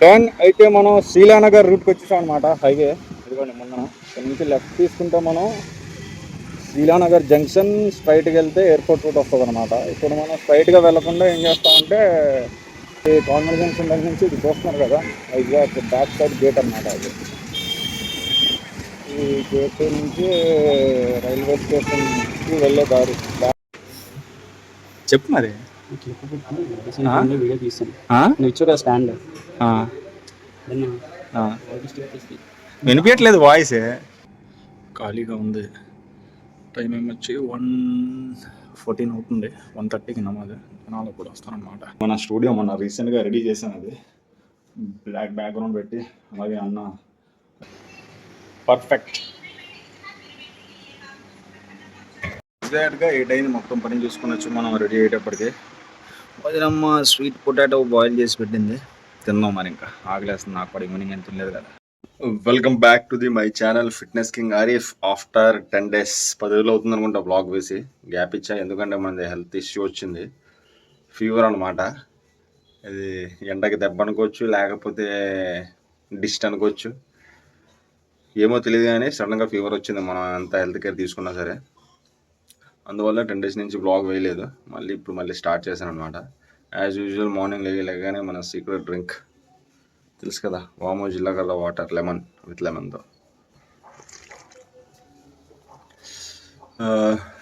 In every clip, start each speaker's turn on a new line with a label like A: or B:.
A: Done అయితే మనం శ్రీలానగర్ రూట్కి వచ్చేసాం అనమాట. హైవే ఇదిగోండి ముందున ఇక్కడ నుంచి లెఫ్ట్ తీసుకుంటే మనం శ్రీలానగర్ జంక్షన్ స్ట్రైట్కి వెళ్తే ఎయిర్పోర్ట్ రూట్ వస్తుంది అనమాట. ఇప్పుడు మనం స్ట్రైట్గా వెళ్లకుండా ఏం చేస్తామంటే ఈ కాన్వెంట్ జంక్షన్ దగ్గర నుంచి ఇది చూస్తున్నారు కదా, వైజాగ్ బ్యాక్ సైడ్ గేట్ అనమాట. అది ఈ గేట్ నుంచి రైల్వే స్టేషన్కి వెళ్ళే దారి. చెప్పు మరి
B: వీడియో తీస్తాను నువ్వు ఇచ్చావు కదా స్టాండ్
A: వినిపించట్లేదు వాయిస్. ఖాళీగా ఉంది. టైం ఏమొచ్చి 1:14 అవుతుంది. 1:30కి నమాజ్. జనాలు కూడా వస్తారనమాట. మన స్టూడియో మొన్న రీసెంట్గా రెడీ చేశాను. అది బ్లాక్ బ్యాక్గ్రౌండ్ పెట్టి అలాగే అన్న పర్ఫెక్ట్ ఎగ్జాక్ట్గా 8 అయింది. మొత్తం పని చూసుకుని వచ్చి మనం రెడీ అయ్యేటప్పటికి వదినమ్మ స్వీట్ పొటాటో బాయిల్ చేసి పెట్టింది. తిన్నాం మరి. ఇంకా ఆకలేస్తుంది నాకు కూడా. ఈవినింగ్ అని తినలేదు కదా. Welcome back to the my channel fitness king Arif. After 10 days 10 రోజులు అవుతుంది అనుకుంటా బ్లాగ్ వేసి. గ్యాప్ ఇచ్చా ఎందుకంటే మనది హెల్త్ ఇష్యూ వచ్చింది. ఫీవర్ అనమాట. ఇది ఎండకి దెబ్బ అనుకోవచ్చు, లేకపోతే డిస్ట్ అనుకోవచ్చు, ఏమో తెలియదు కానీ సడన్గా ఫీవర్ వచ్చింది. మనం ఎంత హెల్త్ కేర్ తీసుకున్నా సరే. అందువల్ల 10 days నుంచి బ్లాగ్ వేయలేదు. ఇప్పుడు స్టార్ట్ చేశాను అనమాట. యాజ్ యూజువల్ మార్నింగ్ లేగానే మన సీక్రెట్ డ్రింక్ తెలుసు కదా, వామో జిల్లగల్ల వాటర్ లెమన్ విత్ లెమన్తో.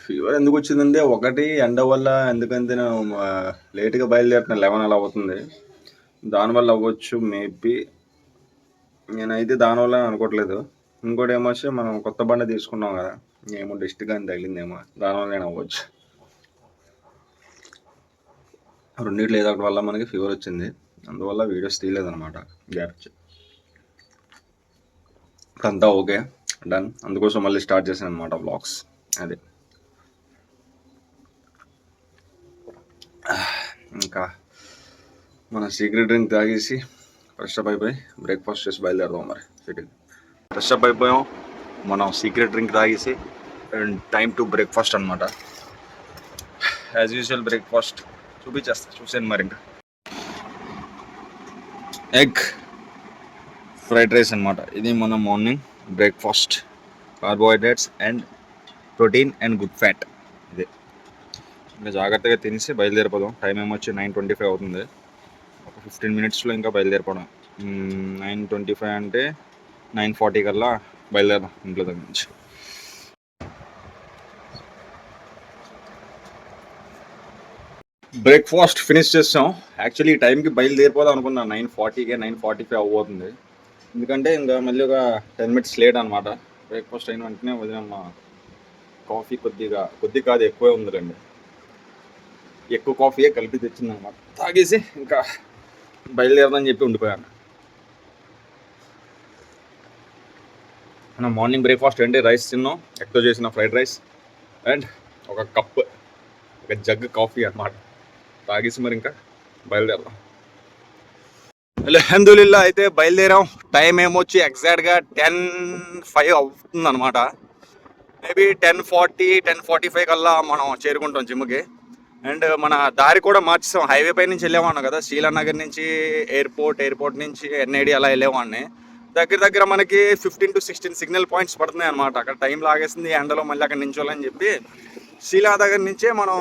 A: ఫీవర్ ఎందుకు వచ్చిందంటే ఒకటి ఎండ వల్ల, ఎందుకంటే నేను లేట్గా బయలుదేరుతున్నా. 11 అలా అవుతుంది. దానివల్ల అవ్వచ్చు మేబీ. నేనైతే దానివల్ల అనుకోవట్లేదు. ఇంకోటి ఏమొచ్చి మనం కొత్త బండి తీసుకున్నాం కదా, ఏమో డిస్ట్ కానీ తగిలిందేమో, దానివల్ల నేను అవ్వచ్చు. రెండిట్లో ఏదో ఒకటి వల్ల మనకి ఫీవర్ వచ్చింది. అందువల్ల వీడియోస్ తీయలేదన్నమాట, గ్యాప్ ఇచ్చి. అంతా ఓకే, డన్. అందుకోసం మళ్ళీ స్టార్ట్ చేశాను అనమాట బ్లాగ్స్. అది ఇంకా మన సీక్రెట్ డ్రింక్ తాగేసి ఫ్రెష్ అప్ అయిపోయి బ్రేక్ఫాస్ట్ చేసి బయలుదేరదాం మరి సిటీకి. ఫ్రెష్ అప్ అయిపోయాం, మనం సీక్రెట్ డ్రింక్ తాగేసి అండ్ టైమ్ టు బ్రేక్ఫాస్ట్ అనమాట. యాజ్ యూజువల్ బ్రేక్ఫాస్ట్ చూసాను మరి. ఇంకా ఎగ్ ఫ్రైడ్ రైస్ అనమాట. ఇది మన morning breakfast. Carbohydrates and protein and good fat. ఇదే ఇంకా జాగ్రత్తగా తినేసి బయలుదేరిపోదాం. టైం ఏమొచ్చి 9:25 అవుతుంది. ఒక 15 minutesలో ఇంకా బయలుదేరిపోవడం. 9:25 అంటే 9:40 కల్లా బయలుదేరదాం ఇంట్లో దగ్గర నుంచి. బ్రేక్ఫాస్ట్ ఫినిష్ చేస్తాం. యాక్చువల్లీ ఈ టైంకి బయలుదేరిపోదాం అనుకున్నాను. 9:40కే 9:45 అవ్వబోతుంది. ఎందుకంటే ఇంకా మళ్ళీ ఒక 10 minutes లేట్ అనమాట. బ్రేక్ఫాస్ట్ అయిన వెంటనే వదిలేమ్మ కాఫీ కొద్ది కాదు ఎక్కువే ఉందిలేండి. ఎక్కువ కాఫీయే కలిపి తెచ్చిందనమాట. తాగేసి ఇంకా బయలుదేరదని చెప్పి ఉండిపోయాను. మనం మార్నింగ్ బ్రేక్ఫాస్ట్ ఏంటి, రైస్ తిన్నాం, ఎగ్తో చేసిన ఫ్రైడ్ రైస్ అండ్ ఒక జగ్ కాఫీ అనమాట. తాగేసి మరి ఇంకా బయలుదేరదాం. అల్హమ్దులిల్లా అయితే బయలుదేరాం. టైం ఏమొచ్చి ఎగ్జాక్ట్గా 10:05 అవుతుంది అనమాట. మేబీ 10:40-10:45 కల్లా మనం చేరుకుంటాం జిమ్కి. అండ్ మన దారి కూడా మార్చేసాం. హైవే పై నుంచి వెళ్ళేవాడిని కదా, శ్రీలానగర్ నుంచి ఎయిర్పోర్ట్ నుంచి ఎన్ఐడి అలా వెళ్ళేవాడిని. దగ్గర మనకి 15 to 16 సిగ్నల్ పాయింట్స్ పడుతున్నాయి అనమాట. అక్కడ టైం లాగేసింది ఎండలో. మళ్ళీ అక్కడ నించోవాలని చెప్పి శ్రీలానగర్ నుంచే మనం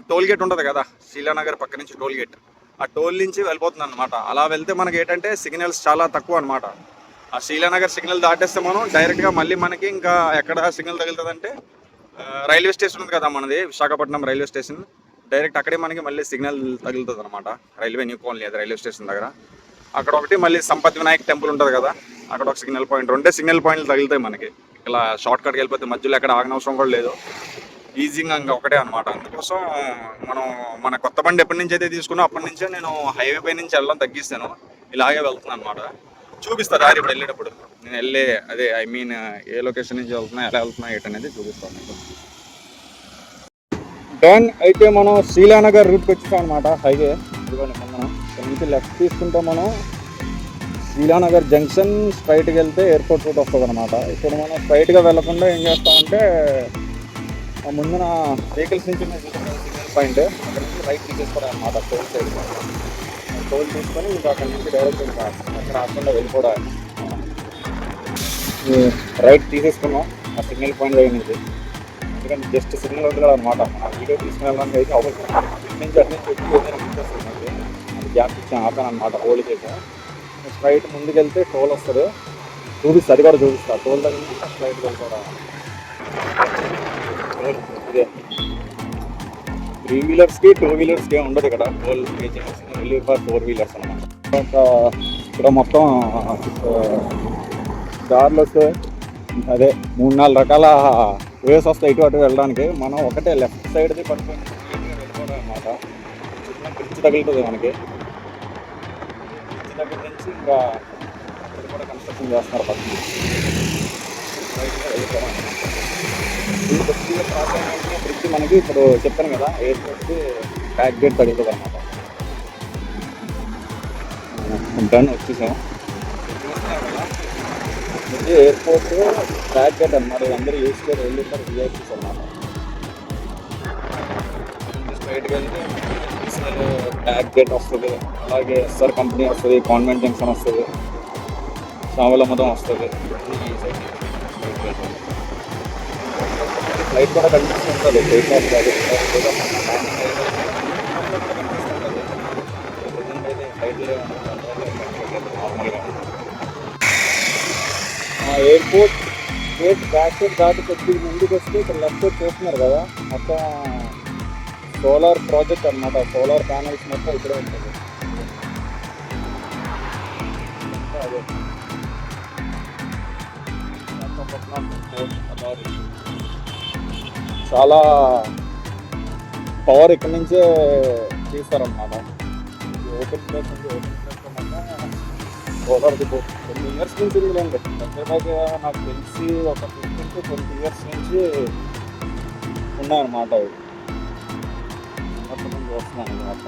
A: టోల్ గేట్ ఉంటుంది కదా, శ్రీలానగర్ పక్క నుంచి టోల్ గేట్, ఆ టోల్ నుంచి వెళ్ళిపోతుంది అనమాట. అలా వెళ్తే మనకి ఏంటంటే సిగ్నల్స్ చాలా తక్కువ అనమాట. ఆ శ్రీలానగర్ సిగ్నల్ దాటేస్తే మనం డైరెక్ట్గా మళ్ళీ మనకి ఇంకా ఎక్కడ సిగ్నల్ తగులుతుందంటే రైల్వే స్టేషన్ ఉంది కదా మనది, విశాఖపట్నం రైల్వే స్టేషన్. డైరెక్ట్ అక్కడే మనకి మళ్ళీ సిగ్నల్ తగులుతుంది అనమాట. న్యూ కాలనీ అది రైల్వే స్టేషన్ దగ్గర. అక్కడ ఒకటి మళ్ళీ సంపత్ వినాయక్ టెంపుల్ ఉంటుంది కదా, అక్కడ ఒక సిగ్నల్ పాయింట్, 2 సిగ్నల్ పాయింట్లు తగులుతాయి మనకి. ఇలా షార్ట్ కట్కి వెళ్ళిపోతే మధ్యలో ఎక్కడ ఆగనవసరం కూడా లేదు. ఈజీగా ఇంకా ఒకటే అనమాట. అందుకోసం మన కొత్త బండి ఎప్పటి నుంచి అయితే తీసుకున్నా అప్పటి నుంచే నేను హైవే పై నుంచి వెళ్ళడం తగ్గిస్తాను. ఇలాగే వెళ్తున్నాను అనమాట. చూపిస్తా దారి ఇప్పుడు వెళ్ళేటప్పుడు. నేను ఏ లొకేషన్ నుంచి వెళ్తున్నా, ఎలా వెళ్తున్నా ఏంటనేది చూపిస్తాను మీకు. డన్ అయితే మనం శ్రీలానగర్ రూట్కి వచ్చేసాం అనమాట. హైవే ఇదిగోండి ముందున. ఇక్కడ నుంచి లెఫ్ట్ తీసుకుంటే మనం శ్రీలానగర్ జంక్షన్ స్ట్రైట్కి వెళ్తే ఎయిర్పోర్ట్ రూట్ వస్తుంది అనమాట. ఇప్పుడు మనం స్ట్రైట్గా వెళ్ళకుండా ఏం చేస్తామంటే ముందున వెహికల్స్ నుంచి సిగ్నల్ పాయింట్, అక్కడ నుంచి రైట్ తీసేసుకోవడం అనమాట. టోల్ తీసుకొని ఇంకా అక్కడి నుంచి డైరెక్ట్ ఇంకా అక్కడ ఆకుండా వెళ్ళిపోవడం. రైట్ తీసేసుకున్నాం ఆ సిగ్నల్ పాయింట్ దగ్గర నుంచి. ఎందుకంటే జస్ట్ సిగ్నల్ ఉంటుంది అనమాట. ఆ వీడియో తీసుకుని వెళ్ళడానికి అయితే అవ్వదు. ఇటు నుంచి అటు నుంచి వచ్చి ఏదైనా గుర్తొస్తుంది నాకు. అది గ్యాప్ ఇచ్చాను ఆపాను అనమాట. హోల్ చేసాను. స్ట్రైట్ ముందుకు వెళ్తే టోల్ వస్తుంది, చూపిస్తా, అది కూడా చూపిస్తా. టోల్ దగ్గర నుంచి స్ట్రైట్ వెళ్ళిపోవడం. ఇదే 3 వీలర్స్కి 2 వీలర్స్కి ఉండదు ఇక్కడ టోల్ పే చేయాల్సింది. ఓన్లీ ఫర్ 4 వీలర్స్ అనమాట. ఇక్కడ మొత్తం దారులు వస్తే అదే 3-4 రకాల వేస్ వస్తాయి ఇటు అటు వెళ్ళడానికి. మనం ఒకటే లెఫ్ట్ సైడ్ది పట్టుకొని వెళ్ళిపోవడం అనమాట. బ్రిడ్జ్ తగులుతుంది మనకి. బ్రిడ్జ్ దగ్గర నుంచి ఇంకా ఇక్కడ కూడా కన్స్ట్రక్షన్ చేస్తున్నారు పక్కన. బ్రిడ్జ్ మనకి ఇప్పుడు చెప్పాను కదా, ఎయిర్పోర్ట్కి బ్యాక్ గేట్ తగులుతుంది అనమాట. ఉంటాను వచ్చేసాం. ఇది ఎయిర్పోర్ట్ బ్యాక్ గేట్ అనమాట. అందరూ యూస్కేర్ వెళ్ళిపోతారు, విఐపీస్ అనమాట. స్ట్రైట్గా వెళ్తే బ్యాక్ గేట్ వస్తుంది, అలాగే ఎస్ఆర్ కంపెనీ వస్తుంది, కాన్వెంట్ జంక్షన్ వస్తుంది, సావలమ్మదం వస్తుంది. ఫ్లైట్ కూడా కనిపిస్తుంటుంది. టేక్ ఆఫ్ నార్మల్గా ఎయిర్పోర్ట్ గేట్ బ్యాక్ సైడ్ దాటి కొద్ది ముందుకు వస్తే ఇక్కడ లెఫ్ట్ సైడ్ చూస్తున్నారు కదా, మొత్తం సోలార్ ప్రాజెక్ట్ అనమాట. సోలార్ ప్యానల్స్ మొత్తం ఇక్కడే ఉంటుంది. అదే చాలా పవర్ ఇక్కడి నుంచే తీస్తారనమాట. ఓపెన్ ప్లేస్ ఉంది. ఓపెన్ ప్లేస్లో మొత్తం సోలార్ డిపోట్ కొన్ని ఇయర్స్ నుంచి ఉందండి. దగ్గర నాకు తెలిసి ఒక 15 to 20 ఇయర్స్ నుంచి ఉన్నాయన్నమాట. ఇవి మొత్తం చూస్తున్నాను అనమాట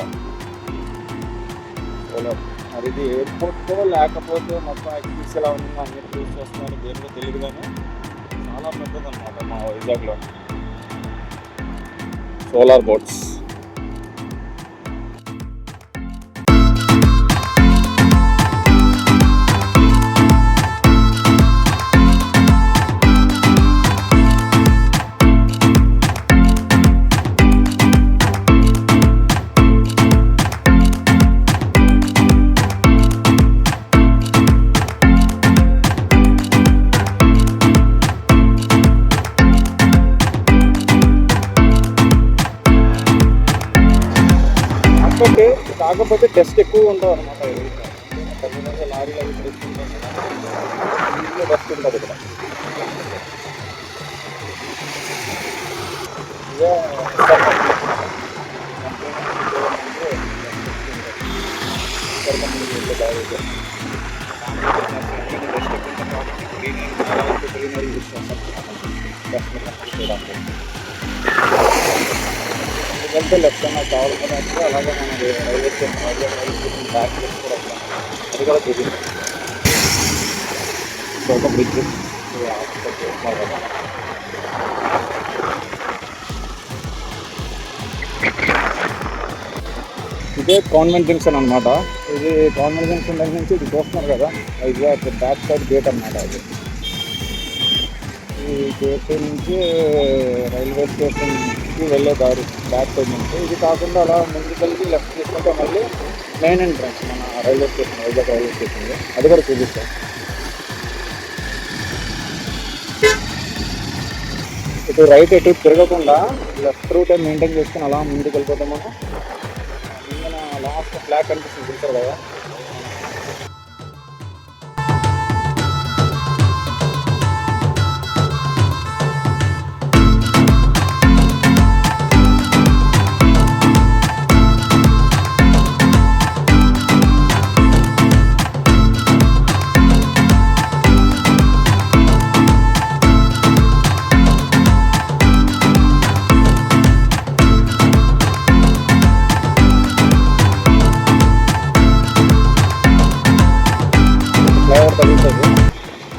A: సోలార్. మరి ఇది ఎయిర్పోర్ట్తో లేకపోతే మొత్తం యాక్టివిటీస్ ఎలా ఉంది అన్ని చూసి వస్తున్నాను దేనిలో తెలియదు, కానీ చాలా పెద్దది అనమాట మా వైజాగ్లో సోలార్ బోట్స్. కాకపోతే డస్ట్ ఎక్కువ ఉంటుంది అనమాట. లారీలు అవి డస్ట్ ఉంటుంది, డస్ట్ ఉంటుంది ఇక్కడ. ఇదే గ్రీనరీ యూస్ చేస్తాం ఎందుకంటే లెఫ్ట్ నాకు కావాలన్నట్టు. అలాగే మనం రైల్వే స్టేషన్ బ్యాక్ చేసి కూడా వస్తాం. అది కూడా చూపించాం. ఒక బ్రిడ్జ్ చేస్తున్నారు కదా. ఇదే కాన్వెంట్ జంక్షన్ అనమాట. ఇది కాన్వెంట్ జంక్షన్ దగ్గర నుంచి ఇది చూస్తున్నారు కదా, వైజాగ్ బ్యాక్ సైడ్ గేట్ అనమాట. అది ఈ గేట్ నుంచి రైల్వే స్టేషన్కి వెళ్ళే దారి బ్యాక్ సైడ్ నుంచి. ఇది కాకుండా అలా ముందుకెళ్ళి లెఫ్ట్ తీసుకుంటే మళ్ళీ మెయిన్ ఎంట్రన్స్ మన railway station, Vizag railway station. అది కూడా చూపిస్తాం. ఇటు రైట్ ఎటు తిరగకుండా లెఫ్ట్ రూట్ మెయింటైన్ చేసుకుని అలా ముందుకు వెళ్ళిపోతాం. మనం ముందున లాస్ట్ ఫ్లాగ్ కనిపిస్తుంది చూస్తారు కదా,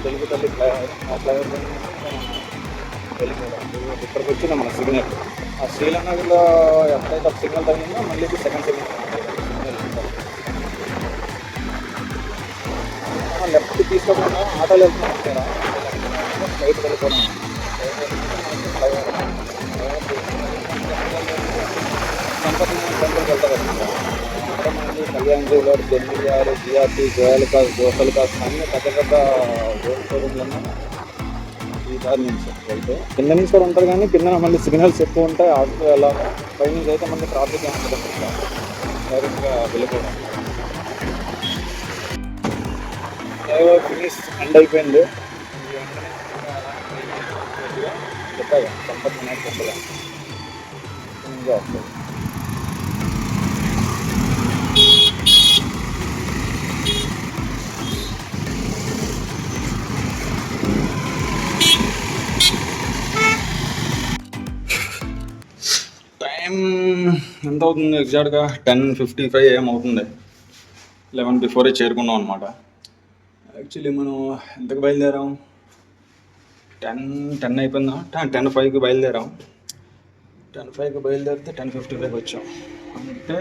A: తెలుగుతల్లి ఫ్లైఓవర్. ఆ ఫ్లైఓవర్ వెళ్ళిపోవడం. ఇక్కడికి వచ్చింది మన సిగ్నల్. ఆ శ్రీలంకలో ఎప్పుడైతే సిగ్నల్ తగిలిందో మళ్ళీ సెకండ్ సిగ్నల్. లెఫ్ట్ తీసుకోకుండా ఆటోలు వెళ్తున్నాం ఫ్లైట్ వెళ్ళిపోవడం కళ్యాణ్ జూలర్ జెన్ఆర్ జిఆర్టీ జోయల్కాస్ జోసల్కాస్ అన్నీ పెద్ద పెద్ద గోల్డ్ షోరూమ్లు ఈ దారి నుంచి అయితే కింద నుంచి కూడా ఉంటుంది కానీ కింద మళ్ళీ సిగ్నల్స్ ఎక్కువ ఉంటాయి ఆటో వెళ్ళాలి పై నుంచి అయితే మళ్ళీ ట్రాఫిక్ ఉంటుంది డైరెక్ట్గా వెళ్ళిపోవడం ఫినిష్ ఎండ్ అయిపోయింది చెప్పగా సంపత్ వినాయక్ చెప్పగా వస్తుంది టైం ఎంత అవుతుంది ఎగ్జాక్ట్గా 10:55 AM అవుతుంది 11 బిఫోరే చేరుకున్నాం అనమాట యాక్చువల్లీ మనం ఎంతకు బయలుదేరాం 10 అయిపోయిందా 10:05కి బయలుదేరాం 10:05కి బయలుదేరితే 10:55కి వచ్చాం అంటే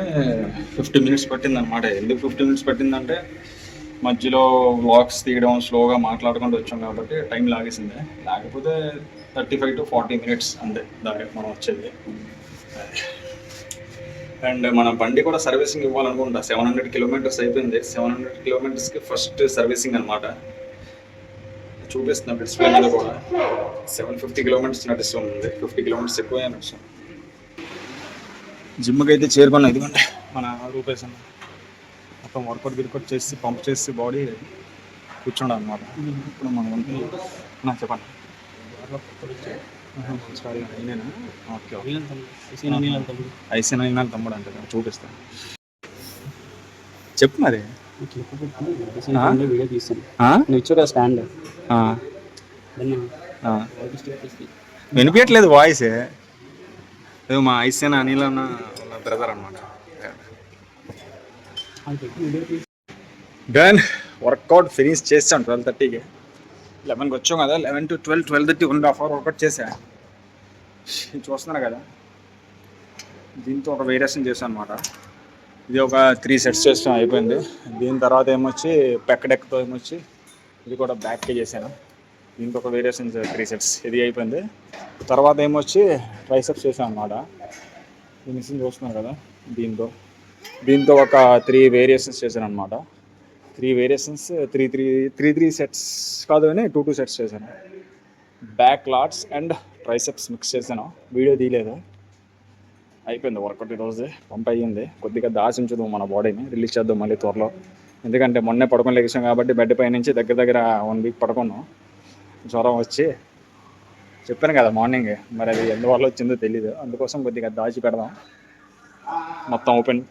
A: 50 మినిట్స్ పట్టింది అనమాట ఎందుకు 50 మినిట్స్ పట్టిందంటే మధ్యలో వ్లాగ్స్ తీయడం స్లోగా మాట్లాడుకుంటూ వచ్చాం కాబట్టి టైం లాగేసిందే లేకపోతే 35 to 40 మినిట్స్ అంతే దాకా మనం వచ్చేది అండ్ మన బండి కూడా సర్వీసింగ్ ఇవ్వాలనుకుంటా 700 కిలోమీటర్స్ అయిపోయింది 700 కిలోమీటర్స్కి ఫస్ట్ సర్వీసింగ్ అనమాట చూపిస్తున్నా డిస్ప్లే మీద కూడా 750 కిలోమీటర్స్ నడుస్తుంది 50 కిలోమీటర్స్ ఎక్కువ నడుస్తుంది జిమ్కి అయితే చేరుకున్నా ఎందుకంటే మన రూపేస్ అన్న మొత్తం వర్కౌట్ గిర్కౌట్ చేసి పంప్ చేసి బాడీ కూర్చోండి అనమాట ఇప్పుడు మనం చెప్పండి ఓకే ఐసీనా తమ్ముడు అంటే చూపిస్తాను చెప్పు మరి
B: వీడియో తీస్తాను నువ్వు ఇచ్చారు స్టాండ్
A: వినిపించట్లేదు వాయిస్ మా ఐసీనా అనిల్ అన్న వాళ్ళ బ్రదర్ అనమాట డన్ వర్కౌట్ ఫినిష్ చేస్తాం 12:30కి 11కి వచ్చాం కదా 11 to 12:30 1.5 hour వర్కౌట్ చేసా చూస్తున్నారు కదా దీంతో ఒక వేరియేషన్ చేశాను అనమాట ఇది ఒక 3 sets చేస్తాం అయిపోయింది దీని తర్వాత ఏమొచ్చి పెక్కడెక్తో ఏమొచ్చి ఇది కూడా బ్యాక్కి చేశాను దీంతో ఒక వేరియేషన్ 3 sets ఇది అయిపోయింది తర్వాత ఏమొచ్చి ట్రైసెప్స్ చేశాను అనమాట ఈ మిషన్ చూస్తున్నారు కదా దీంతో ఒక 3 వేరియేషన్స్ చేశాను అనమాట 3 వేరియేషన్స్ 3 sets కాదు కానీ 2 sets చేశాను back lots and triceps mix చేశాను వీడియో తీయలేదు అయిపోయింది వర్కౌట్ ఈరోజు పంప్ అయ్యింది కొద్దిగా దాచి ఉంచదు మన బాడీని రిలీజ్ చేద్దాం మళ్ళీ త్వరలో ఎందుకంటే మొన్నే పడుకొని లెగిసాం కాబట్టి బెడ్ పై నుంచి దగ్గర 1 వీక్ పడుకున్నాం జ్వరం వచ్చి చెప్పాను కదా మార్నింగ్ మరి అది ఎందువల్ల వచ్చిందో తెలీదు అందుకోసం కొద్దిగా దాచి పెడదాం మొత్తం ఓపెన్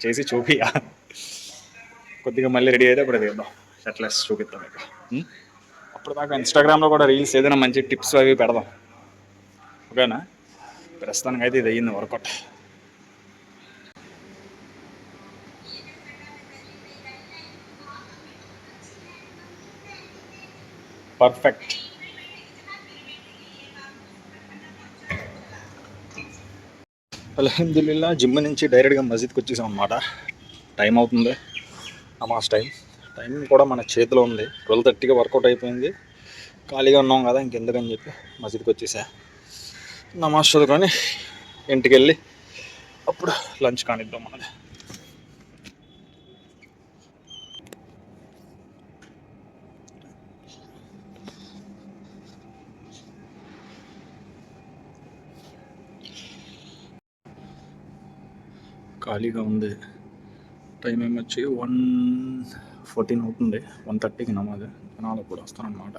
A: చేసి చూపియా కొద్దిగా మళ్ళీ రెడీ అయితే అప్పుడు తీద్దాం షర్ట్లెస్ చూపిద్దాం ఇక అప్పుడు దాకా ఇన్స్టాగ్రామ్లో కూడా రీల్స్ ఏదైనా మంచి టిప్స్ అవి పెడదాం ఓకేనా ప్రస్తుతానికి అయితే ఇది అయ్యింది వర్కౌట్ పర్ఫెక్ట్ అల్హమ్దులిల్లా జిమ్ నుంచి డైరెక్ట్గా మస్జిద్కి వచ్చేసాం అన్నమాట టైం అవుతుంది నమాజ్ టైం కూడా మన చేతిలో ఉంది 12:30కి వర్కౌట్ అయిపోయింది ఖాళీగా ఉన్నాం కదా ఇంకెందుకని చెప్పి మస్జిద్కి వచ్చేసా నమాజ్ చదువుకొని ఇంటికి వెళ్ళి అప్పుడు లంచ్ కానిద్దాం మనది ఖాళీగా ఉంది టైం ఏమొచ్చి 1:14 అవుతుంది 1:30కి నమాజ్ జనాలు కూడా వస్తారనమాట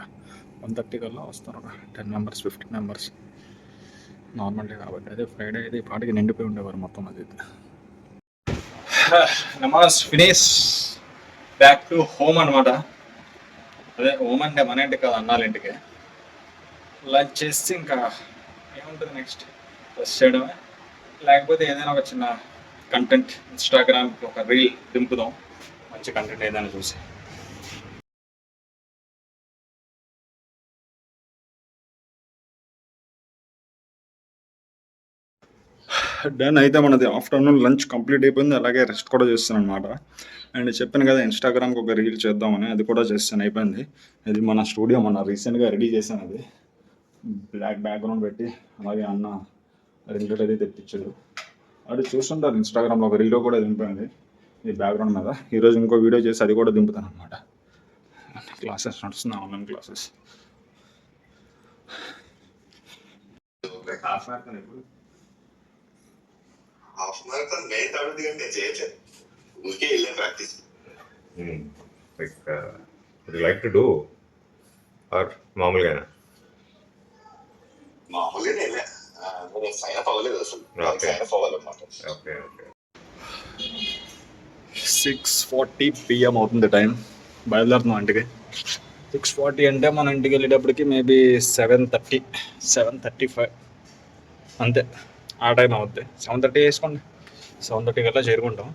A: 1:30 కల్లా వస్తారు 10 మెంబర్స్ 15 మెంబర్స్ నార్మల్ డే కాబట్టి అదే ఫ్రైడే అయితే ఈ పాటికి నిండిపోయి ఉండేవారు మొత్తం అది నమాజ్ ఫినిష్ బ్యాక్ టు హోమ్ అనమాట అదే హోమ్ అంటే మన ఇంటికి కాదు అన్నాళ్ళ ఇంటికి లంచ్ చేసి ఇంకా ఏముంటుంది నెక్స్ట్ రెస్ట్ చేయడమే లేకపోతే ఏదైనా ఒక చిన్న కంటెంట్ ఇన్స్టాగ్రామ్కి ఒక రీల్ దింపుదాం మంచి కంటెంట్ ఏదైనా చూసి డన్ అయితే మనది ఆఫ్టర్నూన్ లంచ్ కంప్లీట్ అయిపోయింది అలాగే రెస్ట్ కూడా చేస్తాను అనమాట అండ్ చెప్పాను కదా ఇన్స్టాగ్రామ్కి ఒక రీల్ చేద్దామని, అది కూడా చేస్తాను, అయిపోయింది. ఇది మన స్టూడియో మన రీసెంట్గా రెడీ చేశాను. అది బ్లాక్ బ్యాక్గ్రౌండ్ పెట్టి అలాగే అన్న రింగ్లెట్ అయితే తెప్పించాడు. అది చూస్తుంటారు ఇన్స్టాగ్రామ్లో ఒక రీల్లో కూడా దింపండి ఈ బ్యాక్గ్రౌండ్ మీద. ఈరోజు ఇంకో వీడియో చేసి అది కూడా దింపుతాను అనమాట. క్లాసెస్ నడుస్తున్నాయి, ఆన్లైన్ క్లాసెస్.
C: హాఫ్ మారథాన్ నేను తాడుది కానీ నేను చేయట్లేదు, ఊరికే వెళ్ళే practice.
D: Like, would you like to do or మామూలుగానా?
C: మామూలుగానే వెళ్ళా, నేను సైన్ అప్ అవ్వలేదు అసలు.
D: Okay.
C: సైన్ అప్ అవ్వాలన్నమాట.
D: ఓకే
A: 6:40 PM అవుతుంది టైం. బయలుదేరుతున్నాం ఇంటికి. 6:40 అంటే మన ఇంటికి వెళ్ళేటప్పటికి మేబీ 7:30, 7:35 అంతే, ఆ టైం అవుద్ది. 7:30 వేసుకోండి, 7:30 కల్లా చేరుకుంటాం.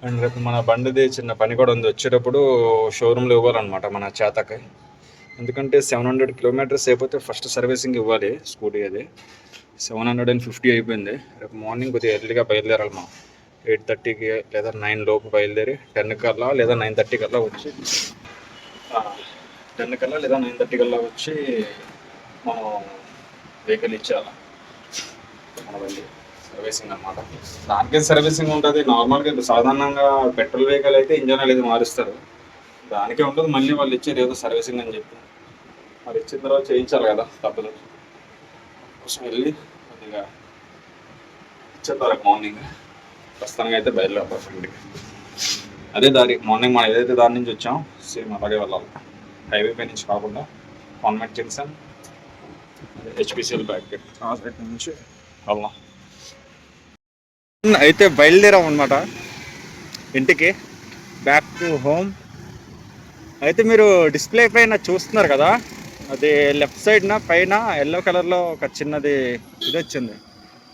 A: అండ్ రేపు మన బండిది చిన్న పని కూడా ఉంది, వచ్చేటప్పుడు షోరూమ్లో ఇవ్వాలన్నమాట మన చేతకి. ఎందుకంటే 700 kilometers అయిపోతే ఫస్ట్ సర్వీసింగ్ ఇవ్వాలి స్కూటీ. అది 750 అయిపోయింది. రేపు మార్నింగ్ కొద్దిగా ఎర్లీగా బయలుదేరాలి. మనం 8:30కి లేదా 9 లోపు బయలుదేరి 10 కల్లా లేదా 9:30 కల్లా వచ్చి 10 కల్లా లేదా 9:30 కల్లా వచ్చి మనం వెహికల్ ఇచ్చేయాలి మన బండి సర్వీసింగ్ అనమాట. దానికే సర్వీసింగ్ ఉంటుంది. నార్మల్గా సాధారణంగా పెట్రోల్ వెహికల్ అయితే ఇంజన్ అనేది మారుస్తారు, దానికే ఉంటుంది. మళ్ళీ వాళ్ళు ఇచ్చేది ఏదో సర్వీసింగ్ అని చెప్పి మరి ఇచ్చిన తర్వాత చేయించాలి కదా, తప్పదు. కోసం వెళ్ళి కొద్దిగా ఇచ్చేస్తారు మార్నింగ్. ప్రస్తుతానికి అయితే బయలుదేరాలి ఫ్రెండ్కి. అదే దారి మార్నింగ్ మనం ఏదైతే దారి నుంచి వచ్చాం సేమ్ అలాగే వెళ్ళాలి. హైవే పై నుంచి కాకుండా కాన్వెంట్ జంక్షన్, హెచ్పిసిఎల్ బ్యాక్ ఆ సైడ్ నుంచి వెళ్దాం. అయితే బయలుదేరాం అనమాట ఇంటికి, బ్యాక్ టు హోమ్. అయితే మీరు డిస్ప్లే పైన చూస్తున్నారు కదా, అది లెఫ్ట్ సైడ్న పైన ఎల్లో కలర్లో ఒక చిన్నది ఇది వచ్చింది,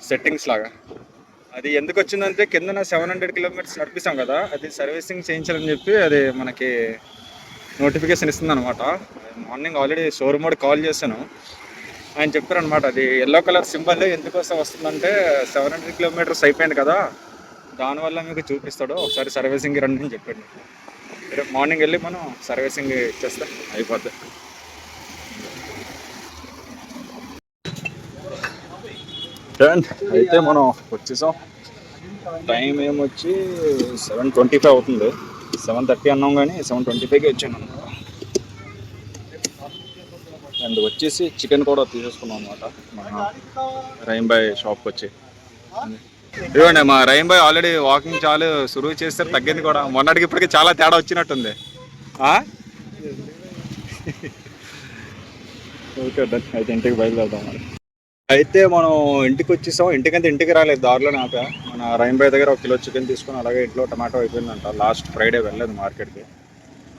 A: సెట్టింగ్స్ లాగా. అది ఎందుకు వచ్చిందంటే కిందన 700 kilometers నడిపిస్తాం కదా, అది సర్వీసింగ్ చేయించాలని చెప్పి అది మనకి నోటిఫికేషన్ ఇస్తుంది అనమాట. మార్నింగ్ ఆల్రెడీ షోరూమ్ వాడు కాల్ చేశాను, ఆయన చెప్పారనమాట అది ఎల్లో కలర్ సింబల్ ఎందుకోసం వస్తుందంటే 700 kilometers అయిపోయింది కదా, దానివల్ల మీకు చూపిస్తాడు, ఒకసారి సర్వీసింగ్ రండి అని చెప్పాడు. రేపు మార్నింగ్ వెళ్ళి మనం సర్వీసింగ్ ఇచ్చేస్తే అయిపోద్ది. అయితే మనం వచ్చేసాం. టైం ఏమొచ్చి 7:25 అవుతుంది. 7:30 అన్నాం కానీ 7:25కి వచ్చాను అనమాట. అండ్ వచ్చేసి చికెన్ కూడా తీసేసుకున్నాం అనమాట మన రహీం భాయ్ షాప్కి వచ్చి. ఇదిగోండి మా రహీం భాయ్ ఆల్రెడీ వాకింగ్ చాలు సురువు చేస్తే తగ్గింది కూడా, మొన్నటికి ఇప్పటికి చాలా తేడా వచ్చినట్టుంది. ఓకే డన్, అయితే ఇంటికి బయలుదేరుతాం మరి. అయితే మనం ఇంటికి వచ్చేసాం. ఇంటికంటే ఇంటికి రాలేదు, దారిలో నాక మన రహీం భాయ్ దగ్గర 1 kilo చికెన్ తీసుకుని అలాగే ఇంట్లో టమాటో అయిపోయిందంట. లాస్ట్ ఫ్రైడే వెళ్ళలేదు మార్కెట్కి,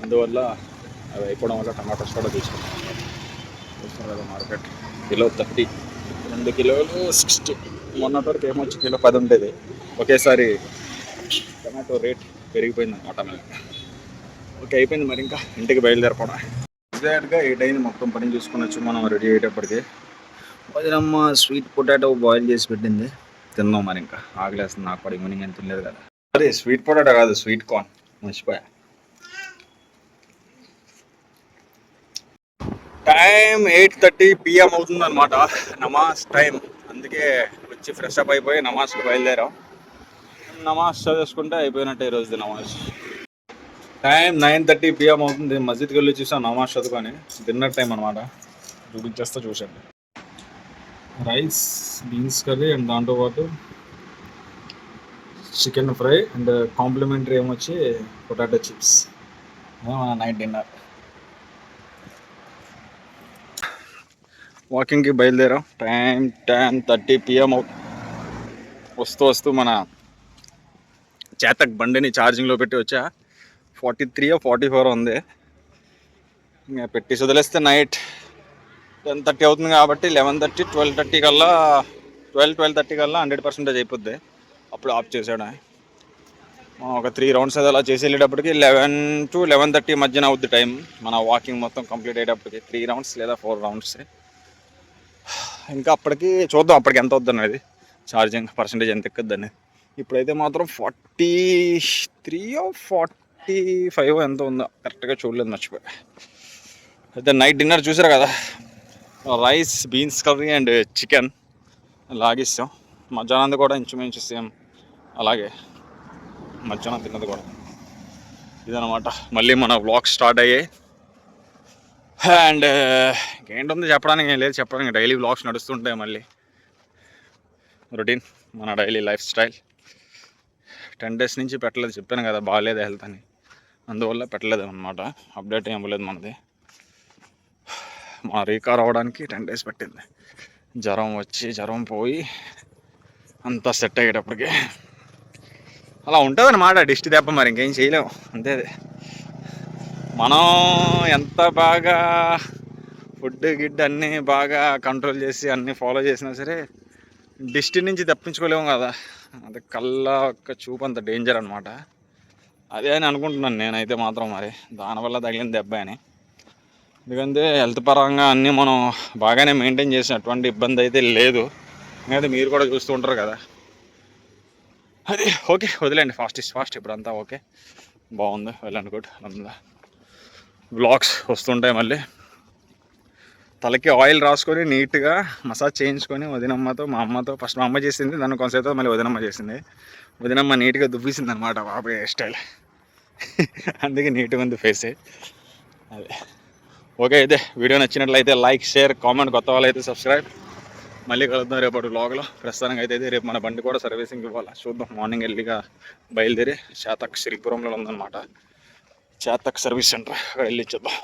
A: అందువల్ల అవి అయిపోవడం వల్ల టమాటోస్ కూడా తీసుకున్నాం. చూస్తున్నారు కదా మార్కెట్ కిలో 30, 2 కిలోలు 60. మొన్నటి వరకు ఏమొచ్చి కిలో 10 ఉండేది, ఒకేసారి టమాటో రేట్ పెరిగిపోయింది అనమాట. ఓకే అయిపోయింది మరి, ఇంకా ఇంటికి బయలుదేరపడా. ఎగ్జాక్ట్గా 8 అయింది మొత్తం పని చూసుకుని వచ్చి మనం రెడీ అయ్యేటప్పటికి. వదినమ్మ స్వీట్ పొటాటో బాయిల్ చేసి పెట్టింది, తిందాం మరి. ఇంకా ఆకలేస్తుంది నాకు కూడా, ఈవినింగ్ అని తినలేదు కదా. అదే స్వీట్ పొటాటో కాదు, స్వీట్ కార్న్, మర్చిపోయా. టైం 8:30 PM అవుతుంది అనమాట, నమాజ్ టైం. అందుకే వచ్చి ఫ్రెష్ అప్ అయిపోయి నమాజ్కి బయలుదేరాం. నమాజ్ చదివేసుకుంటే అయిపోయినట్టే ఈరోజు నమాజ్. టైం 9:30 PM అవుతుంది. మస్జిద్కి వెళ్ళి చూసాం నమాజ్ చదువుకొని. డిన్నర్ టైం అనమాట, చూపించేస్తా చూసండి. రైస్, బీన్స్ కర్రీ అండ్ దాంతోపాటు చికెన్ ఫ్రై అండ్ కాంప్లిమెంటరీ ఏమొచ్చి పొటాటో చిప్స్. మన నైట్ డిన్నర్. వాకింగ్కి బయలుదేరాం. టైం 10:30 PM వస్తూ వస్తూ మన చేతక్ బండిని ఛార్జింగ్లో పెట్టి వచ్చా. 43 or 44 ఉంది. ఇంకా పెట్టి వదిలేస్తే నైట్ 10:30 అవుతుంది కాబట్టి 11:30, 12:30 కల్లా 12:30 కల్లా 100% అయిపోద్ది. అప్పుడు ఆఫ్ చేసాడు. ఒక 3 rounds అది అలా చేసి వెళ్ళేటప్పటికి 11 to 11:30 మధ్యన అవుద్ది టైం. మన వాకింగ్ మొత్తం కంప్లీట్ అయ్యేటప్పటికి 3 rounds లేదా 4 rounds. ఇంకా అప్పటికి చూద్దాం అప్పటికి ఎంత అవుద్ది అనేది, ఛార్జింగ్ పర్సంటేజ్ ఎంత ఎక్కద్దని. ఇప్పుడైతే మాత్రం 43 or 10:45 ఎంత ఉందో కరెక్ట్గా చూడలేదు, మర్చిపోయి. అయితే నైట్ డిన్నర్ చూసారు కదా, rice, beans curry and chicken లాగిస్తాం. మధ్యాహ్నం కూడా ఇంచుమించు సేమ్ అలాగే మధ్యాహ్నం తిన్నది కూడా ఇదనమాట. మళ్ళీ మన వ్లాగ్స్ స్టార్ట్ అయ్యాయి. అండ్ ఇంకేంటుంది చెప్పడానికి, ఏం లేదు చెప్పడానికి. డైలీ వ్లాగ్స్ నడుస్తుంటాయి. మళ్ళీ రొటీన్ మన డైలీ లైఫ్ స్టైల్. 10 days నుంచి పెట్టలేదు, చెప్పాను కదా బాగాలేదు హెల్త్ అని, అందువల్ల పెట్టలేదు అనమాట. అప్డేట్ ఏం ఇవ్వలేదు మనది. మా రీకార్ అవ్వడానికి 10 days పట్టింది. జ్వరం వచ్చి జ్వరం పోయి అంతా సెట్ అయ్యేటప్పటికి అలా ఉంటుంది అన్నమాట. డిస్ట్ దెబ్బ, మరి ఇంకేం చేయలేము, అంతే. మనం ఎంత బాగా ఫుడ్ గిడ్ అన్నీ బాగా కంట్రోల్ చేసి అన్నీ ఫాలో చేసినా సరే డిస్ట్ నుంచి తప్పించుకోలేము కదా. అది కళ్ళ ఒక్క చూపు అంత డేంజర్ అనమాట. అదే అని అనుకుంటున్నాను నేనైతే మాత్రం. మరి దానివల్ల తగిలిన దెబ్బ అని. ఎందుకంటే హెల్త్ పరంగా అన్నీ మనం బాగానే మెయింటైన్ చేసిన అటువంటి ఇబ్బంది అయితే లేదు. ఎందుకంటే మీరు కూడా చూస్తూ ఉంటారు కదా. అది ఓకే, వదిలేండి. Fast is fast. ఇప్పుడంతా ఓకే, బాగుంది, వెల్ అండ్ గుడ్. అందులో వ్లాగ్స్ వస్తుంటాయి. మళ్ళీ తలకి ఆయిల్ రాసుకొని నీట్గా మసాజ్ చేయించుకొని వదినమ్మతో, మా అమ్మతో, ఫస్ట్ మా అమ్మ చేసింది, దాన్ని కొంతసేపు మళ్ళీ వదినమ్మ చేసింది. వదినమ్మ నీట్గా దువ్వేసింది అనమాట బాబాయ్ హెయిర్ స్టైల్. అందుకే నీట్గా ఉంది ఫేసే. అదే ఓకే. అయితే వీడియో నచ్చినట్లయితే లైక్, షేర్, కామెంట్. కొత్త వాళ్ళు అయితే సబ్స్క్రైబ్. మళ్ళీ కలుద్దాం రేపటి వ్లాగ్లో. ప్రస్తుతానికి అయితే రేపు మన బండి కూడా సర్వీసింగ్ ఇవ్వాలి. చూద్దాం. మార్నింగ్ ఎర్లీగా బయలుదేరి చేతక్ శ్రీపురంలో ఉందన్నమాట, చేతక్ సర్వీస్ సెంటర్, అక్కడ వెళ్ళి ఇచ్చేద్దాం.